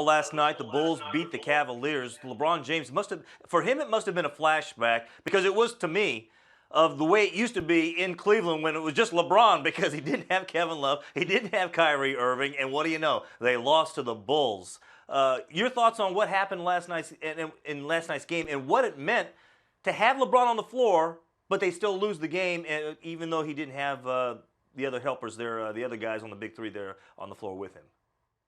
last night. The Bulls beat the Cavaliers. LeBron James for him, it must have been a flashback because it was to me of the way it used to be in Cleveland when it was just LeBron because he didn't have Kevin Love, he didn't have Kyrie Irving, and what do you know? They lost to the Bulls. Your thoughts on what happened in last night's game and what it meant to have LeBron on the floor, but they still lose the game, even though he didn't have the other helpers there, the other guys on the big three there on the floor with him.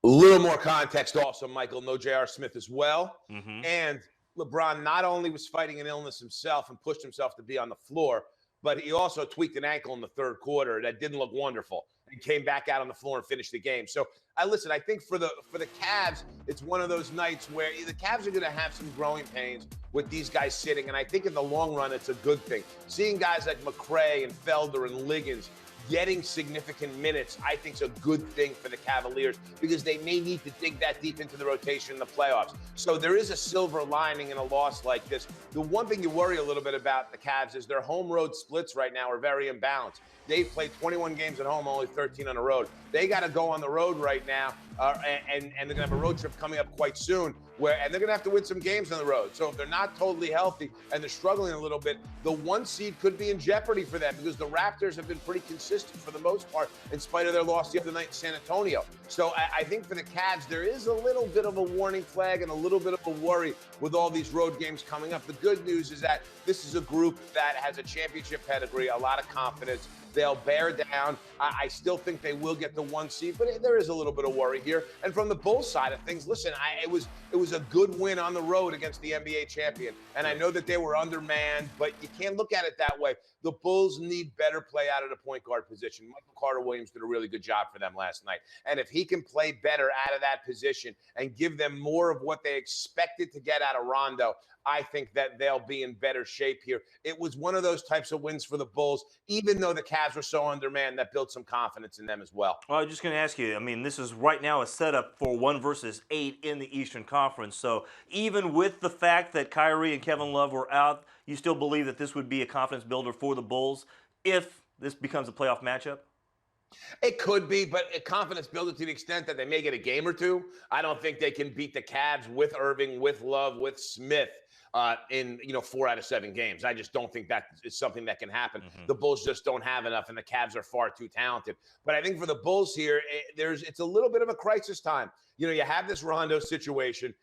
A little more context also, Michael. No J.R. Smith as well. Mm-hmm. And LeBron not only was fighting an illness himself and pushed himself to be on the floor, but he also tweaked an ankle in the third quarter that didn't look wonderful and came back out on the floor and finished the game. So I think for the Cavs, it's one of those nights where the Cavs are going to have some growing pains with these guys sitting. And I think in the long run, it's a good thing. Seeing guys like McRae and Felder and Liggins getting significant minutes, I think, is a good thing for the Cavaliers because they may need to dig that deep into the rotation in the playoffs. So there is a silver lining in a loss like this. The one thing you worry a little bit about the Cavs is their home road splits right now are very imbalanced. They've played 21 games at home, only 13 on the road. They got to go on the road right now, and they're going to have a road trip coming up quite soon, and they're going to have to win some games on the road. So if they're not totally healthy and they're struggling a little bit, the 1 seed could be in jeopardy for them because the Raptors have been pretty consistent for the most part in spite of their loss the other night in San Antonio. So I think for the Cavs, there is a little bit of a warning flag and a little bit of a worry with all these road games coming up. The good news is that this is a group that has a championship pedigree, a lot of confidence. They'll bear down. I still think they will get the 1 seed, but there is a little bit of worry here. And from the Bulls side of things, listen, it was a good win on the road against the NBA champion. And I know that they were undermanned, but you can't look at it that way. The Bulls need better play out of the point guard position. Michael Carter-Williams did a really good job for them last night. And if he can play better out of that position and give them more of what they expected to get out of Rondo, I think that they'll be in better shape here. It was one of those types of wins for the Bulls, even though the Cavs were so undermanned, that built some confidence in them as well. Well, I was just going to ask you, I mean, this is right now a setup for 1 versus 8 in the Eastern Conference. So even with the fact that Kyrie and Kevin Love were out, you still believe that this would be a confidence builder for the Bulls if this becomes a playoff matchup? It could be, but a confidence builder to the extent that they may get a game or two. I don't think they can beat the Cavs with Irving, with Love, with Smith in 4 out of 7 games. I just don't think that is something that can happen. Mm-hmm. The Bulls just don't have enough, and the Cavs are far too talented. But I think for the Bulls here, it's a little bit of a crisis time. You have this Rondo situation.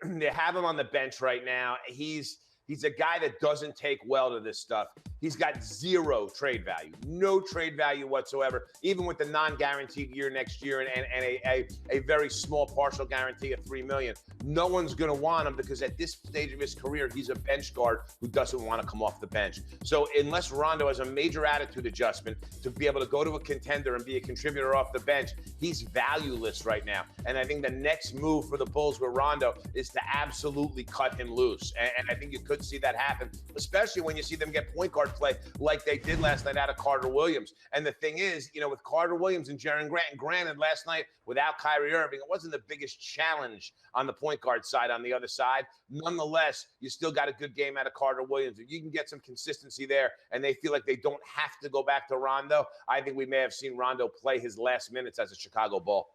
You have him on the bench right now. He's a guy that doesn't take well to this stuff. He's got 0 trade value, no trade value whatsoever, even with the non-guaranteed year next year and a very small partial guarantee of $3 million. No one's going to want him because at this stage of his career, he's a bench guard who doesn't want to come off the bench. So unless Rondo has a major attitude adjustment to be able to go to a contender and be a contributor off the bench, he's valueless right now. And I think the next move for the Bulls with Rondo is to absolutely cut him loose. And I think you could see that happen, especially when you see them get point guard play like they did last night out of Carter-Williams. And the thing is, with Carter-Williams and Jaren Grant, and granted, last night without Kyrie Irving, it wasn't the biggest challenge on the point guard side on the other side. Nonetheless, you still got a good game out of Carter-Williams. If you can get some consistency there and they feel like they don't have to go back to Rondo, I think we may have seen Rondo play his last minutes as a Chicago Bull.